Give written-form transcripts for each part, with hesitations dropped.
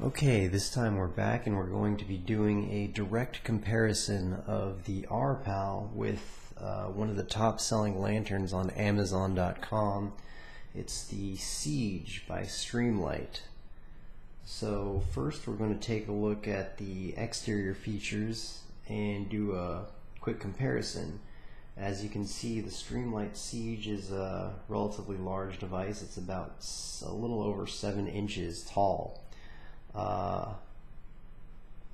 Okay, this time we're back and we're going to be doing a direct comparison of the RPAL with one of the top selling lanterns on Amazon.com. It's the Siege by Streamlight. So first we're going to take a look at the exterior features and do a quick comparison. As you can see, the Streamlight Siege is a relatively large device. It's about a little over 7 inches tall.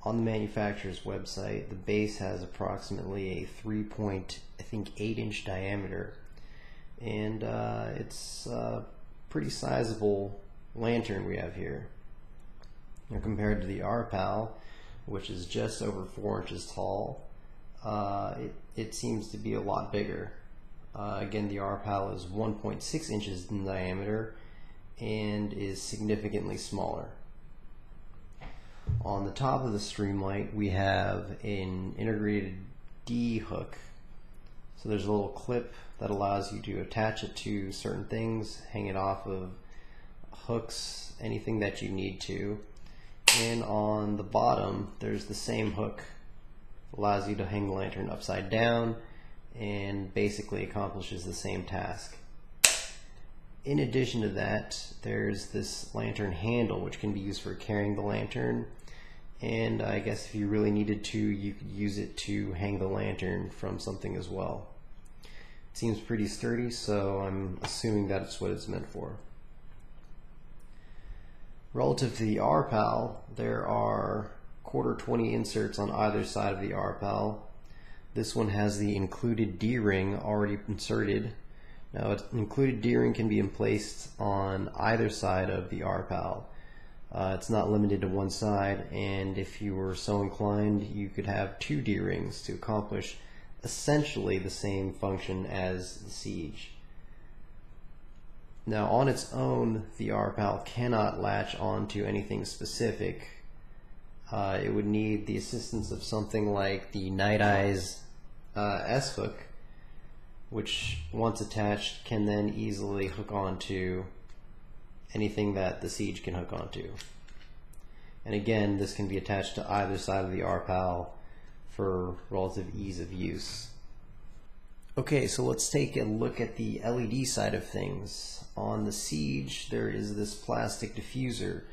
On the manufacturer's website, the base has approximately a 3.8 inch diameter, and it's a pretty sizable lantern we have here. Now, compared to the RPAL, which is just over 4 inches tall, it seems to be a lot bigger. Again, the RPAL is 1.6 inches in diameter and is significantly smaller. On the top of the Streamlight, we have an integrated D hook. So there's a little clip that allows you to attach it to certain things, hang it off of hooks, anything that you need to. And on the bottom, there's the same hook. It allows you to hang the lantern upside down and basically accomplishes the same task. In addition to that, there's this lantern handle, which can be used for carrying the lantern, and I guess if you really needed to, you could use it to hang the lantern from something as well. It seems pretty sturdy, so I'm assuming that's what it's meant for. Relative to the RPAL, there are 1/4-20 inserts on either side of the RPAL. This one has the included D-ring already inserted. Now, an included D-ring can be placed on either side of the RPAL. It's not limited to one side, and if you were so inclined, you could have 2 D-rings to accomplish essentially the same function as the Siege. Now, on its own, the RPAL cannot latch onto anything specific. It would need the assistance of something like the Night Eyes S-hook, which once attached can then easily hook onto anything that the Siege can hook onto. And again, this can be attached to either side of the RPAL for relative ease of use. Okay, so let's take a look at the LED side of things. On the Siege, there is this plastic diffuser.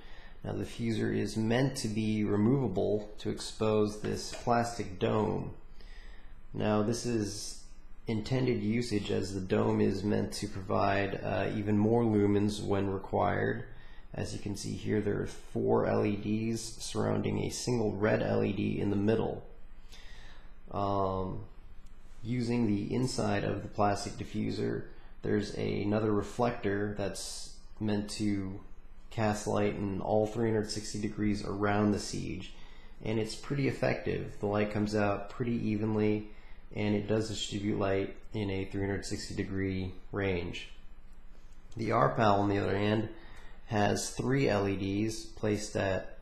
Now, the diffuser is meant to be removable to expose this plastic dome. Now, this is intended usage as the dome is meant to provide even more lumens when required. As you can see here, there are 4 LEDs surrounding a single red LED in the middle. Using the inside of the plastic diffuser, there's another reflector that's meant to cast light in all 360 degrees around the Siege, and it's pretty effective. The light comes out pretty evenly, and it does distribute light in a 360 degree range. The RPAL, on the other hand, has 3 LEDs placed at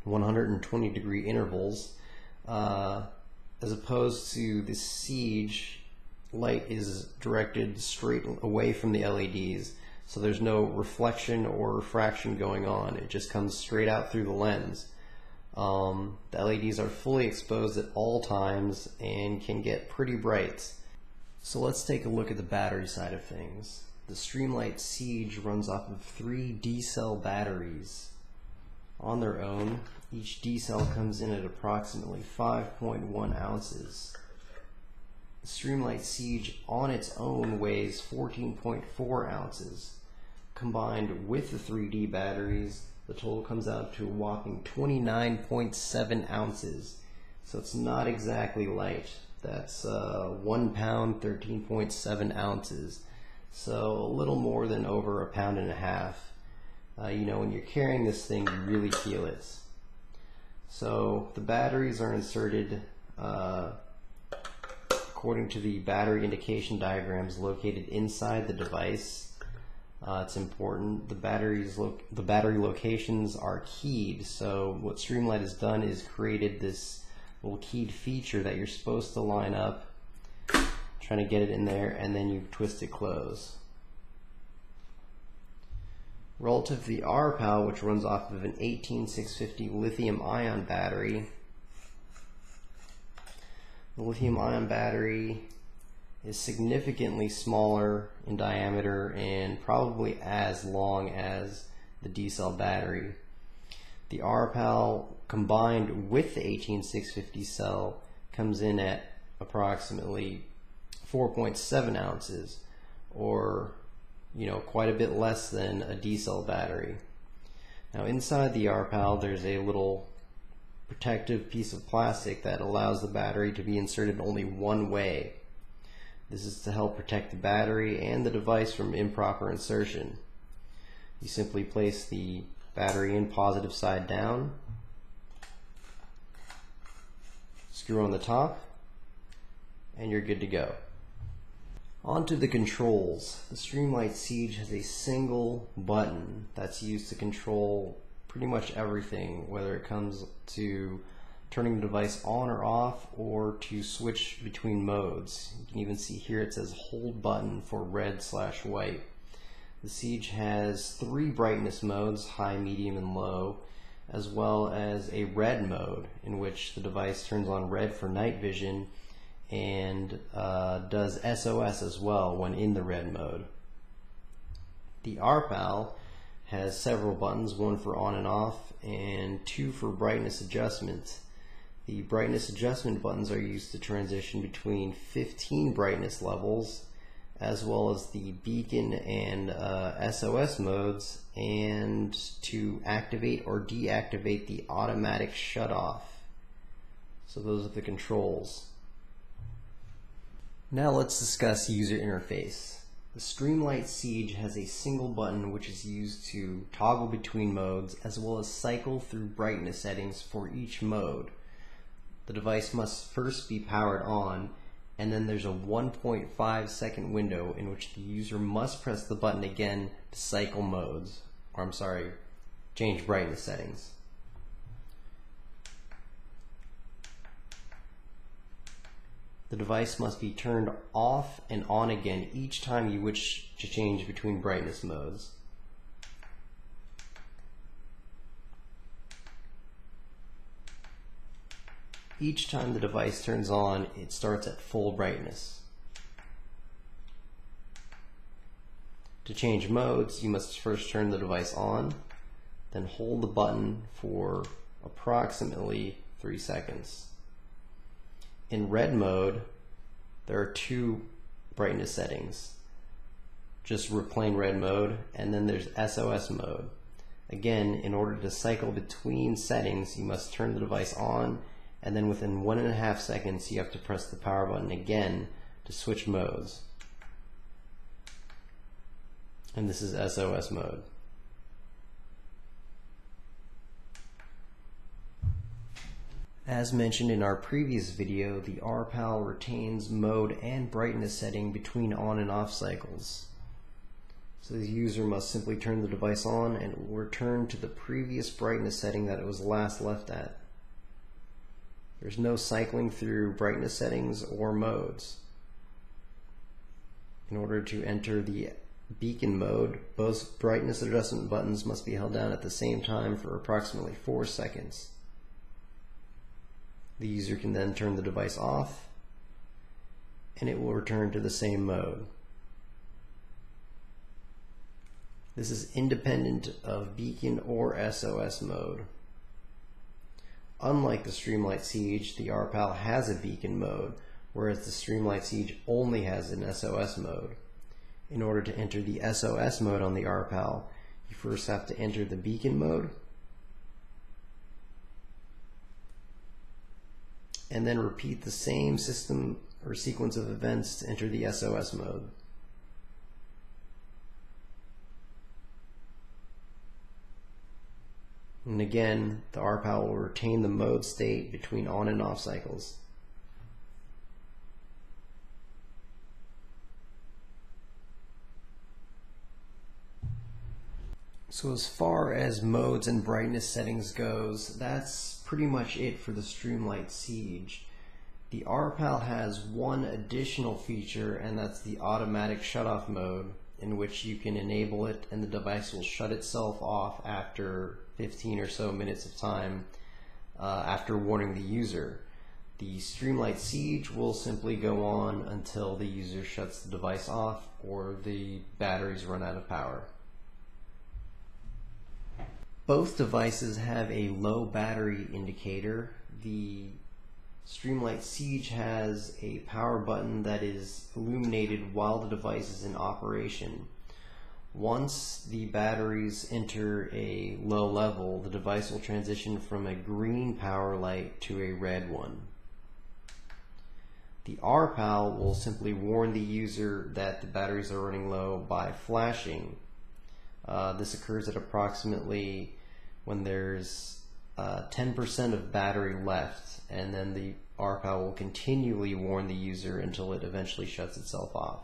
120 degree intervals. As opposed to the Siege, light is directed straight away from the LEDs, so there's no reflection or refraction going on. It just comes straight out through the lens. The LEDs are fully exposed at all times and can get pretty bright. So let's take a look at the battery side of things. The Streamlight Siege runs off of 3 D-cell batteries. On their own, each D-cell comes in at approximately 5.1 ounces. The Streamlight Siege on its own weighs 14.4 ounces. Combined with the 3D batteries, the total comes out to a whopping 29.7 ounces. So it's not exactly light. That's 1 pound, 13.7 ounces. So a little more than over 1.5 pounds. You know, when you're carrying this thing, you really feel it. So the batteries are inserted according to the battery indication diagrams located inside the device. It's important. The battery locations are keyed. So what Streamlight has done is created this little keyed feature that you're supposed to line up, trying to get it in there, and then you twist it close. Relative to the RPAL, which runs off of an 18650 lithium-ion battery, the lithium-ion battery is significantly smaller in diameter and probably as long as the D-cell battery. The RPAL combined with the 18650 cell comes in at approximately 4.7 ounces, or quite a bit less than a D-cell battery. Now inside the RPAL there's a little protective piece of plastic that allows the battery to be inserted only one way. This is to help protect the battery and the device from improper insertion. You simply place the battery in positive side down, screw on the top, and you're good to go. Onto the controls. The Streamlight Siege has a single button that's used to control pretty much everything, whether it comes to turning the device on or off, or to switch between modes. You can even see here it says hold button for red/white. The Siege has 3 brightness modes, high, medium, and low, as well as a red mode in which the device turns on red for night vision and does SOS as well when in the red mode. The RPAL has several buttons, 1 for on and off and 2 for brightness adjustment. The brightness adjustment buttons are used to transition between 15 brightness levels, as well as the beacon and SOS modes, and to activate or deactivate the automatic shutoff. So those are the controls. Now let's discuss user interface. The Streamlight Siege has a single button which is used to toggle between modes, as well as cycle through brightness settings for each mode. The device must first be powered on, and then there's a 1.5 second window in which the user must press the button again to cycle modes, change brightness settings. The device must be turned off and on again each time you wish to change between brightness modes. Each time the device turns on, it starts at full brightness. To change modes, you must first turn the device on, then hold the button for approximately 3 seconds. In red mode, there are 2 brightness settings. Just plain red mode, and then there's SOS mode. Again, in order to cycle between settings, you must turn the device on, and then within 1.5 seconds you have to press the power button again to switch modes. And this is SOS mode. As mentioned in our previous video, the RPAL retains mode and brightness setting between on and off cycles. So the user must simply turn the device on and it will return to the previous brightness setting that it was last left at. There's no cycling through brightness settings or modes. In order to enter the beacon mode, both brightness adjustment buttons must be held down at the same time for approximately 4 seconds. The user can then turn the device off and it will return to the same mode. This is independent of beacon or SOS mode. Unlike the Streamlight Siege, the RPAL has a beacon mode, whereas the Streamlight Siege only has an SOS mode. In order to enter the SOS mode on the RPAL, you first have to enter the beacon mode, and then repeat the same system or sequence of events to enter the SOS mode. And again, the RPAL will retain the mode state between on and off cycles. So as far as modes and brightness settings goes, that's pretty much it for the Streamlight Siege. The RPAL has one additional feature, and that's the automatic shutoff mode, in which you can enable it and the device will shut itself off after 15 or so minutes of time after warning the user. The Streamlight Siege will simply go on until the user shuts the device off or the batteries run out of power. Both devices have a low battery indicator. The Streamlight Siege has a power button that is illuminated while the device is in operation. Once the batteries enter a low level, the device will transition from a green power light to a red one. The RPAL will simply warn the user that the batteries are running low by flashing. This occurs at approximately when there's 10% of battery left, and then the RPAL will continually warn the user until it eventually shuts itself off.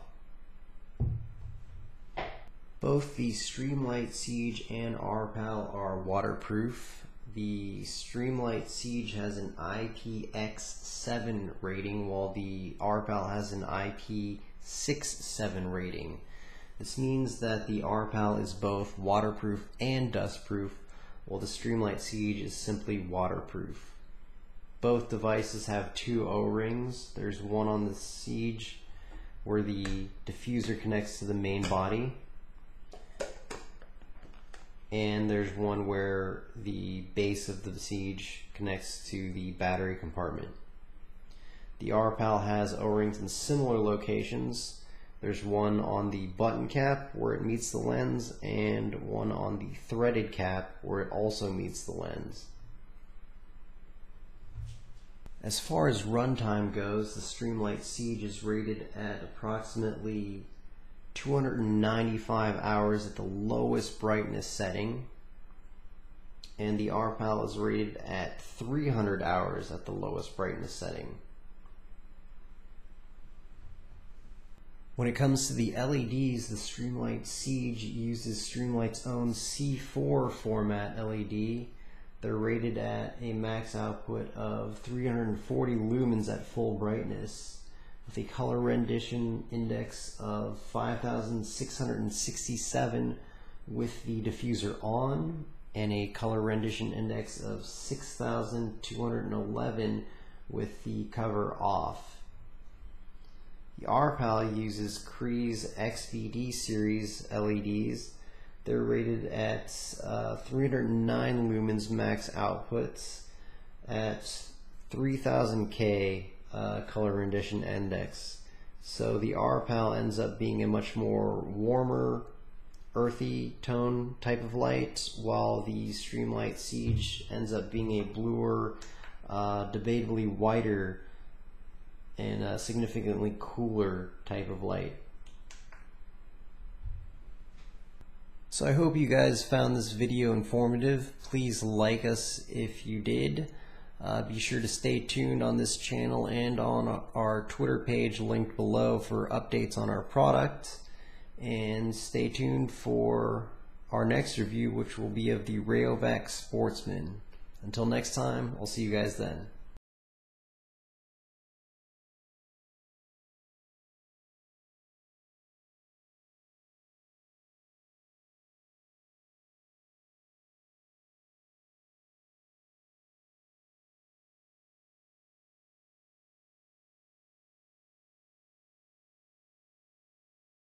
Both the Streamlight Siege and RPAL are waterproof. The Streamlight Siege has an IPX7 rating, while the RPAL has an IP67 rating. This means that the RPAL is both waterproof and dustproof, while the Streamlight Siege is simply waterproof. Both devices have two O-rings. There's one on the Siege where the diffuser connects to the main body, and there's one where the base of the Siege connects to the battery compartment. The RPAL has O-rings in similar locations. There's one on the button cap where it meets the lens, and one on the threaded cap where it also meets the lens. As far as runtime goes, the Streamlight Siege is rated at approximately 295 hours at the lowest brightness setting, and the RPAL is rated at 300 hours at the lowest brightness setting. When it comes to the LEDs, the Streamlight Siege uses Streamlight's own C4 format LED. They're rated at a max output of 340 lumens at full brightness, with a color rendition index of 5,667 with the diffuser on, and a color rendition index of 6,211 with the cover off. The RPAL uses Cree's XBD series LEDs. They're rated at 309 lumens max outputs at 3000K color rendition index. So the RPAL ends up being a much more warmer, earthy tone type of light, while the Streamlight Siege ends up being a bluer, debatably whiter, and significantly cooler type of light. So I hope you guys found this video informative. Please like us if you did. Be sure to stay tuned on this channel and on our Twitter page linked below for updates on our product. And stay tuned for our next review, which will be of the Rayovac Sportsman. Until next time, I'll see you guys then.